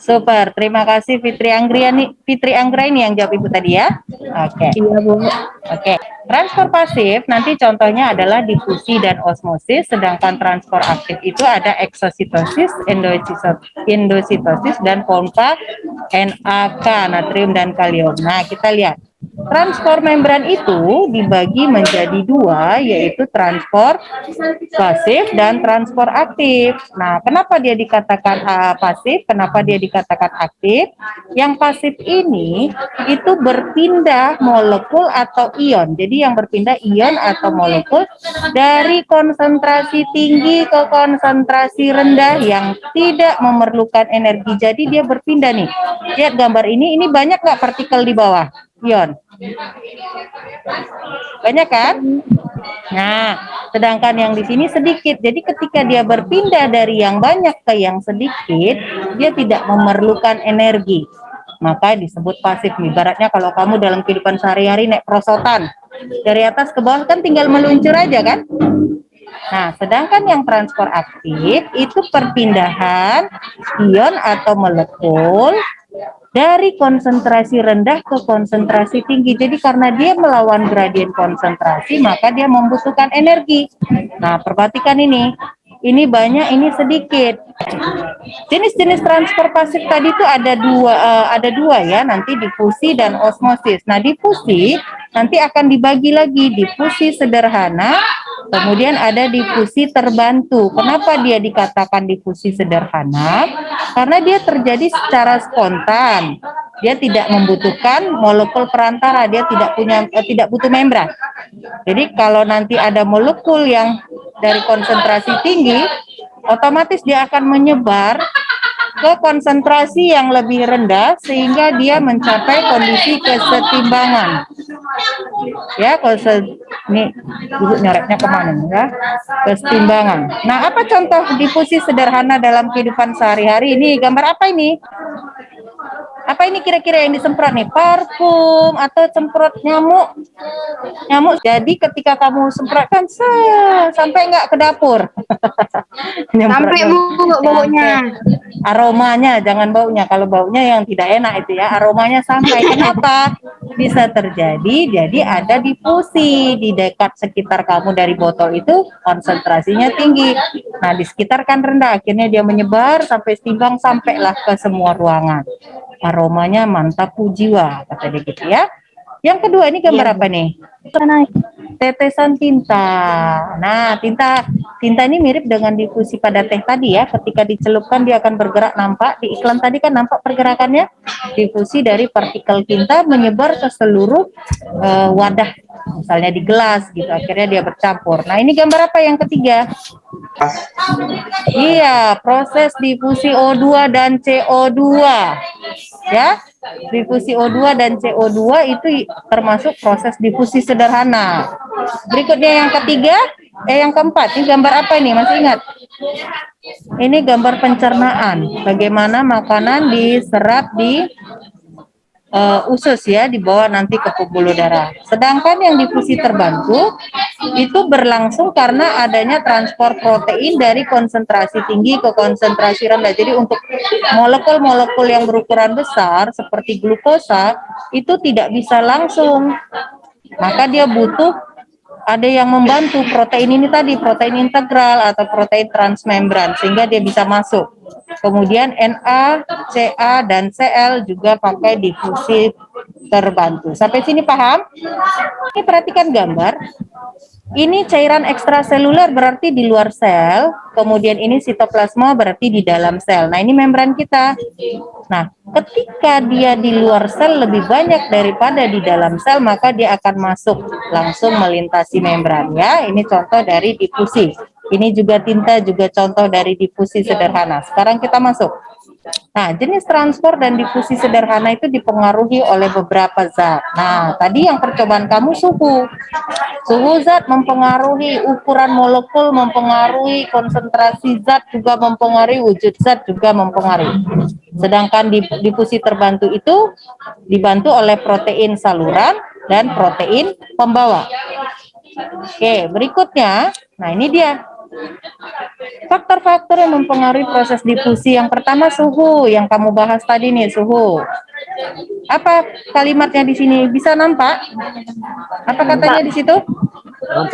Super. Terima kasih Fitri Anggraini yang jawab Ibu tadi ya. Oke. Iya, Bu. Oke. Transport pasif nanti contohnya adalah difusi dan osmosis, sedangkan transport aktif itu ada eksositosis, endositosis dan pompa NaK, natrium dan kalium. Nah, kita lihat. Transport membran itu dibagi menjadi 2, yaitu transport pasif dan transport aktif. Nah, kenapa dia dikatakan pasif? Kenapa dia dikatakan aktif? Yang pasif ini itu berpindah molekul atau ion. Jadi yang berpindah ion atau molekul dari konsentrasi tinggi ke konsentrasi rendah yang tidak memerlukan energi. Jadi dia berpindah nih. Lihat gambar ini banyak nggak partikel di bawah? Ion. Banyak kan? Nah, sedangkan yang di sini sedikit. Jadi ketika dia berpindah dari yang banyak ke yang sedikit, dia tidak memerlukan energi. Maka disebut pasif. Ibaratnya kalau kamu dalam kehidupan sehari-hari naik perosotan, dari atas ke bawah kan tinggal meluncur aja kan? Nah, sedangkan yang transport aktif itu perpindahan ion atau molekul dari konsentrasi rendah ke konsentrasi tinggi. Jadi karena dia melawan gradien konsentrasi, maka dia membutuhkan energi. Nah, perhatikan ini. Ini banyak, ini sedikit. Jenis-jenis transport pasif tadi itu ada dua ya, nanti difusi dan osmosis. Nah, difusi nanti akan dibagi lagi, difusi sederhana, kemudian ada difusi terbantu. Kenapa dia dikatakan difusi sederhana? Karena dia terjadi secara spontan. Dia tidak membutuhkan molekul perantara, dia tidak butuh membran. Jadi kalau nanti ada molekul yang dari konsentrasi tinggi, otomatis dia akan menyebar ke konsentrasi yang lebih rendah sehingga dia mencapai kondisi kesetimbangan. Ya, ini Ibu nyoretnya kemana ya? Kesetimbangan. Nah, apa contoh difusi sederhana dalam kehidupan sehari-hari? Ini gambar apa ini? Apa ini kira-kira yang disemprot nih? Parfum atau semprot nyamuk? Nyamuk. Jadi ketika kamu semprotkan sampai nggak ke dapur. Sampai baunya. Aromanya, jangan baunya. Kalau baunya yang tidak enak itu ya, aromanya sampai. Kenapa? Bisa terjadi, jadi ada difusi di dekat sekitar kamu dari botol itu konsentrasinya tinggi. Nah, di sekitar kan rendah, akhirnya dia menyebar sampai setimbang, sampailah ke semua ruangan. Aromanya mantap jiwa, kata dia gitu ya. Yang kedua ini gambar apa nih? Tetesan tinta. Nah, tinta ini mirip dengan difusi pada teh tadi ya. Ketika dicelupkan dia akan bergerak, nampak di iklan tadi kan nampak pergerakannya. Difusi dari partikel tinta menyebar ke seluruh wadah, misalnya di gelas gitu. Akhirnya dia bercampur. Nah, ini gambar apa yang ketiga? Iya, proses difusi O2 dan CO2. Ya. Difusi O2 dan CO2 itu termasuk proses difusi sederhana. Berikutnya yang ketiga, yang keempat, ini gambar apa ini? Masih ingat? Ini gambar pencernaan. Bagaimana makanan diserap di usus ya, dibawa nanti ke pembuluh darah. Sedangkan yang difusi terbantu itu berlangsung karena adanya transport protein dari konsentrasi tinggi ke konsentrasi rendah. Jadi untuk molekul-molekul yang berukuran besar seperti glukosa itu tidak bisa langsung. Maka dia butuh ada yang membantu protein ini tadi, protein integral atau protein transmembran sehingga dia bisa masuk. Kemudian Na, Ca, dan Cl juga pakai difusi terbantu. Sampai sini paham? Ini perhatikan gambar. Ini cairan ekstraseluler berarti di luar sel, kemudian ini sitoplasma berarti di dalam sel. Nah, ini membran kita. Nah, ketika dia di luar sel lebih banyak daripada di dalam sel, maka dia akan masuk langsung melintasi membran ya. Ini contoh dari difusi. Ini juga tinta, juga contoh dari difusi sederhana. Sekarang kita masuk. Nah, jenis transport dan difusi sederhana itu dipengaruhi oleh beberapa zat. Nah, tadi yang percobaan kamu suhu. Suhu zat mempengaruhi ukuran molekul, mempengaruhi konsentrasi zat, juga mempengaruhi wujud zat, juga mempengaruhi. Sedangkan difusi terbantu itu dibantu oleh protein saluran dan protein pembawa. Oke, berikutnya, nah ini dia. Faktor-faktor yang mempengaruhi proses difusi. Yang pertama suhu, yang kamu bahas tadi nih, suhu. Apa kalimatnya di sini? Bisa nampak? Apa katanya di situ?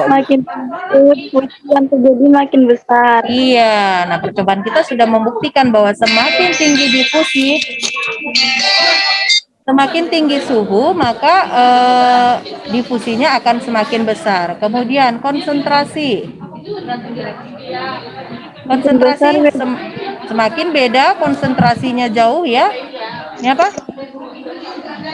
Makin yang terjadi makin besar. Iya, nah percobaan kita sudah membuktikan bahwa semakin tinggi difusi, semakin tinggi suhu, maka difusinya akan semakin besar. Kemudian konsentrasi. Semakin beda konsentrasinya jauh ya. Ini apa?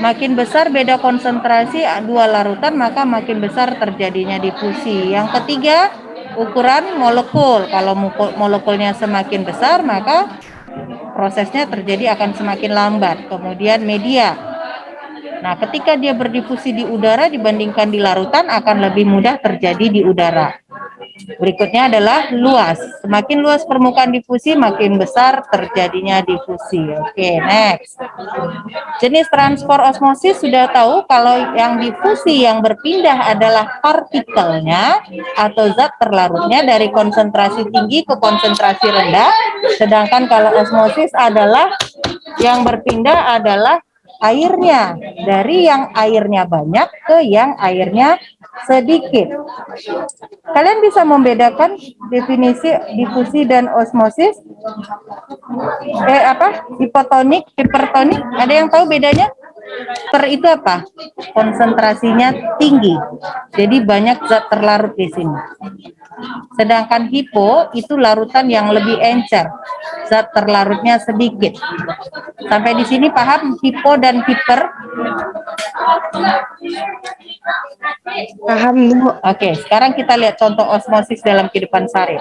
Makin besar beda konsentrasi dua larutan, maka makin besar terjadinya difusi. Yang ketiga, ukuran molekul. Kalau molekulnya semakin besar, maka prosesnya terjadi akan semakin lambat. Kemudian media. Nah, ketika dia berdifusi di udara dibandingkan di larutan akan lebih mudah terjadi di udara. Berikutnya adalah luas. Semakin luas permukaan difusi, makin besar terjadinya difusi. Oke, next. Jenis transport osmosis sudah tahu kalau yang difusi yang berpindah adalah partikelnya atau zat terlarutnya dari konsentrasi tinggi ke konsentrasi rendah. Sedangkan kalau osmosis adalah yang berpindah adalah airnya, dari yang airnya banyak ke yang airnya sedikit. Kalian bisa membedakan definisi difusi dan osmosis? Hipotonik, hipertonik, ada yang tahu bedanya? Per itu apa? Konsentrasinya tinggi. Jadi banyak zat terlarut di sini. Sedangkan hipo itu larutan yang lebih encer. Zat terlarutnya sedikit. Sampai di sini paham hipo dan hiper? Paham, Bu. Oke, sekarang kita lihat contoh osmosis dalam kehidupan sehari.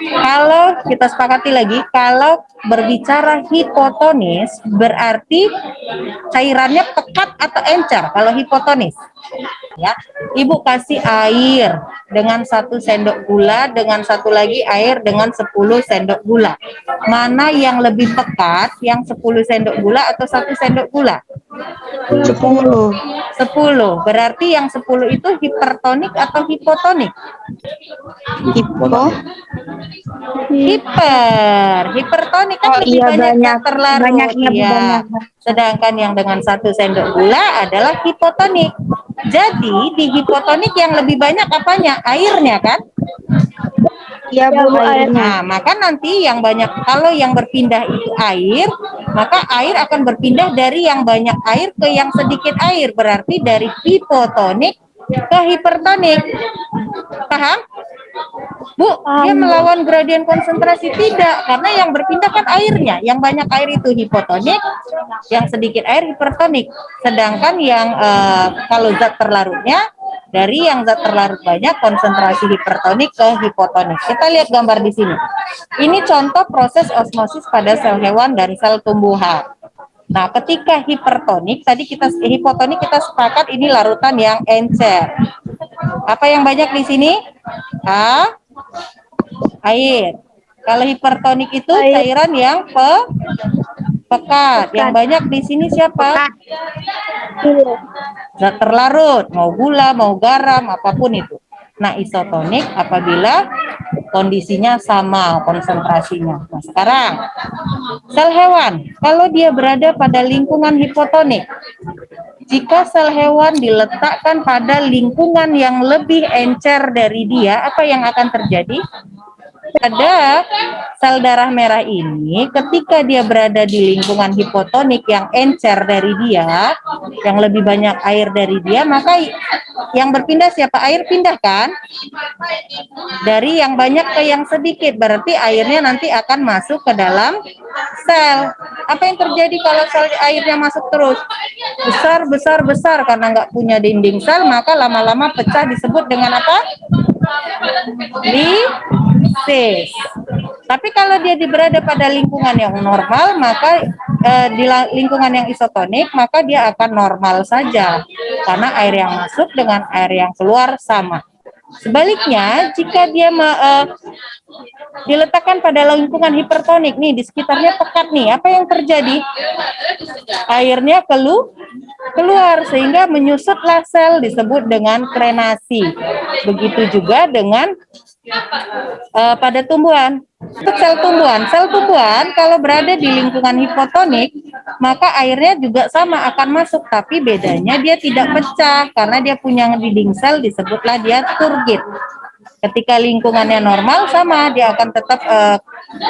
Kalau kita sepakati lagi, kalau berbicara hipotonis berarti cairannya pekat atau encer. Kalau hipotonis, ya, Ibu kasih air dengan 1 sendok gula, dengan satu lagi air dengan 10 sendok gula. Mana yang lebih pekat, yang 10 sendok gula atau 1 sendok gula? 10. 10. Berarti yang 10 itu hipertonik atau hipotonik? Hipertonik kan lebih banyak terlarut. Ya. Sedangkan yang dengan 1 sendok gula adalah hipotonik. Jadi di hipotonik yang lebih banyak apanya? Airnya kan? Ya, Bu, airnya. Nah, maka nanti yang banyak, kalau yang berpindah itu air, maka air akan berpindah dari yang banyak air ke yang sedikit air. Berarti dari hipotonik ke hipertonik. Paham? Bu, dia melawan gradien konsentrasi? Tidak, karena yang berpindah kan airnya. Yang banyak air itu hipotonik, yang sedikit air hipertonik. Sedangkan yang kalau zat terlarutnya, dari yang zat terlarut banyak, konsentrasi hipertonik ke hipotonik. Kita lihat gambar di sini. Ini contoh proses osmosis pada sel hewan dan sel tumbuhan. Nah, ketika hipertonik, tadi hipotonik kita sepakat ini larutan yang encer. Apa yang banyak di sini? Air. Kalau hipertonik itu cairan yang pekat. Yang banyak di sini siapa? Zat terlarut, mau gula, mau garam, apapun itu. Nah, isotonik apabila kondisinya sama konsentrasinya. Nah, sekarang sel hewan, kalau dia berada pada lingkungan hipotonik, jika sel hewan diletakkan pada lingkungan yang lebih encer dari dia, apa yang akan terjadi? Pada sel darah merah ini, ketika dia berada di lingkungan hipotonik yang encer dari dia, yang lebih banyak air dari dia, maka yang berpindah siapa? Air pindah kan? Dari yang banyak ke yang sedikit, berarti airnya nanti akan masuk ke dalam sel. Apa yang terjadi kalau sel airnya masuk terus? Besar, besar, besar, karena nggak punya dinding sel, maka lama-lama pecah, disebut dengan apa? Lisis. Tapi kalau dia berada pada lingkungan yang normal, maka di lingkungan yang isotonik, maka dia akan normal saja, karena air yang masuk dengan air yang keluar sama. Sebaliknya, jika dia diletakkan pada lingkungan hipertonik nih, di sekitarnya pekat nih, apa yang terjadi? Airnya keluar, sehingga menyusutlah sel, disebut dengan krenasi. Begitu juga dengan pada tumbuhan. Sel tumbuhan kalau berada di lingkungan hipotonik, maka airnya juga sama akan masuk, tapi bedanya dia tidak pecah karena dia punya dinding sel, disebutlah dia turgid. Ketika lingkungannya normal sama, dia akan tetap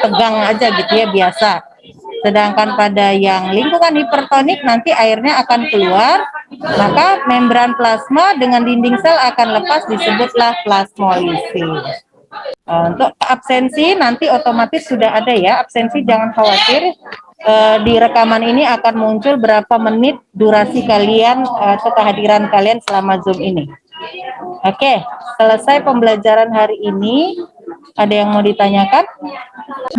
tegang aja gitu ya, biasa. Sedangkan pada yang lingkungan hipertonik nanti airnya akan keluar, maka membran plasma dengan dinding sel akan lepas, disebutlah plasmolisis. Untuk absensi nanti otomatis sudah ada ya, absensi jangan khawatir. Di rekaman ini akan muncul berapa menit durasi kalian atau kehadiran kalian selama Zoom ini. Oke, selesai pembelajaran hari ini. Ada yang mau ditanyakan?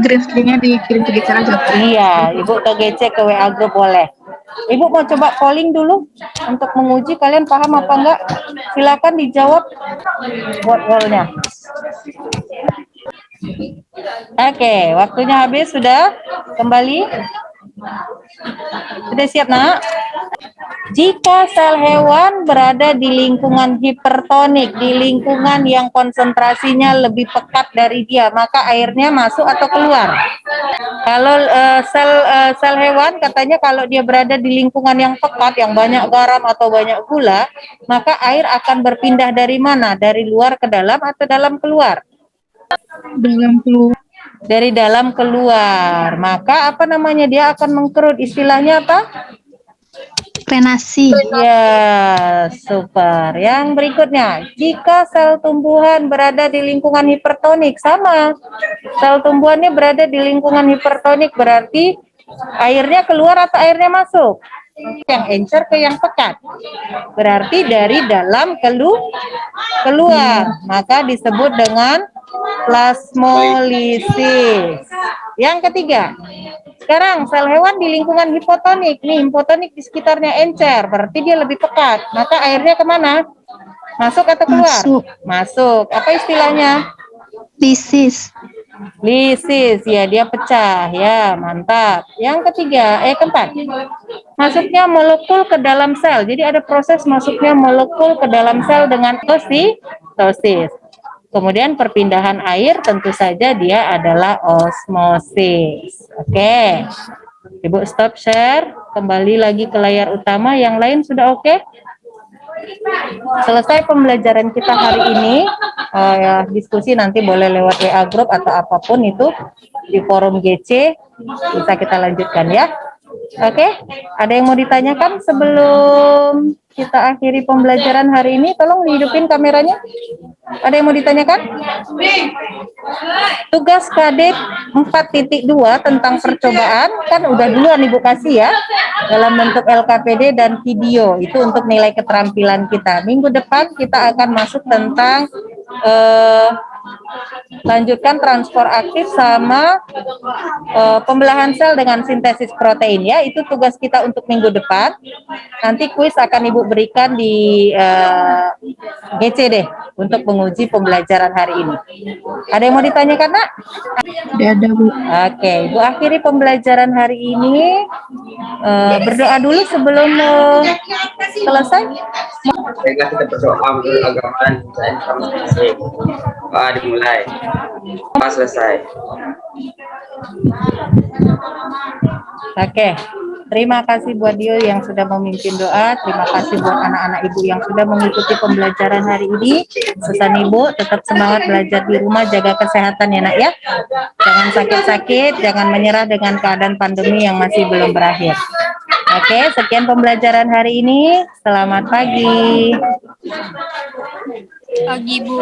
Green screen-nya dikirim ke GC aja. Iya, Ibu ke GC, ke WA Group boleh. Ibu mau coba polling dulu untuk menguji kalian paham apa enggak? Silakan dijawab wall-nya. Oke, waktunya habis sudah. Kembali. Sudah siap, Nak? Jika sel hewan berada di lingkungan hipertonik, di lingkungan yang konsentrasinya lebih pekat dari dia, maka airnya masuk atau keluar? Kalau sel hewan katanya kalau dia berada di lingkungan yang pekat, yang banyak garam atau banyak gula, maka air akan berpindah dari mana? Dari luar ke dalam atau dalam keluar? Dalam keluar. Dari dalam keluar. Maka apa namanya? Dia akan mengkerut. Istilahnya apa? Krenasi. Ya, super. Yang berikutnya, jika sel tumbuhan berada di lingkungan hipertonik, sama. Sel tumbuhannya berada di lingkungan hipertonik, berarti airnya keluar atau airnya masuk? Yang encer ke yang pekat. Berarti dari dalam keluar. Maka disebut dengan plasmolisis. Yang ketiga, sekarang sel hewan di lingkungan hipotonik. Nih, hipotonik di sekitarnya encer, berarti dia lebih pekat. Maka airnya kemana? Masuk atau keluar? Masuk. Apa istilahnya? Lisis. Lisis, ya dia pecah, ya mantap. Yang ketiga, keempat, masuknya molekul ke dalam sel. Jadi ada proses masuknya molekul ke dalam sel dengan tosis. Kemudian perpindahan air tentu saja dia adalah osmosis. Oke, Ibu stop share, kembali lagi ke layar utama. Yang lain sudah oke? Selesai pembelajaran kita hari ini, ya, diskusi nanti boleh lewat WA group atau apapun itu di forum GC, bisa kita lanjutkan ya. Oke, ada yang mau ditanyakan sebelum kita akhiri pembelajaran hari ini? Tolong hidupin kameranya. Ada yang mau ditanyakan? Tugas KD 4.2 tentang percobaan kan udah duluan Ibu kasih ya, dalam bentuk LKPD dan video, itu untuk nilai keterampilan kita. Minggu depan kita akan masuk tentang lanjutkan transport aktif sama pembelahan sel dengan sintesis protein ya. Itu tugas kita untuk minggu depan. Nanti kuis akan Ibu berikan di GC deh untuk menguji pembelajaran hari ini. Ada yang mau ditanyakan, Nak? Ada, Bu. Oke, Ibu akhiri pembelajaran hari ini. Berdoa dulu sebelum selesai. Baiklah, kita berdoa menurut agama dan kepercayaan kita masing-masing. Dimulai. Selesai. Oke, terima kasih buat Dio yang sudah memimpin doa. Terima kasih buat anak-anak Ibu yang sudah mengikuti pembelajaran hari ini. Pesan Ibu, tetap semangat belajar di rumah, jaga kesehatan ya Nak ya. Jangan sakit-sakit, jangan menyerah dengan keadaan pandemi yang masih belum berakhir. Oke, sekian pembelajaran hari ini. Selamat pagi. Pagi, Bu.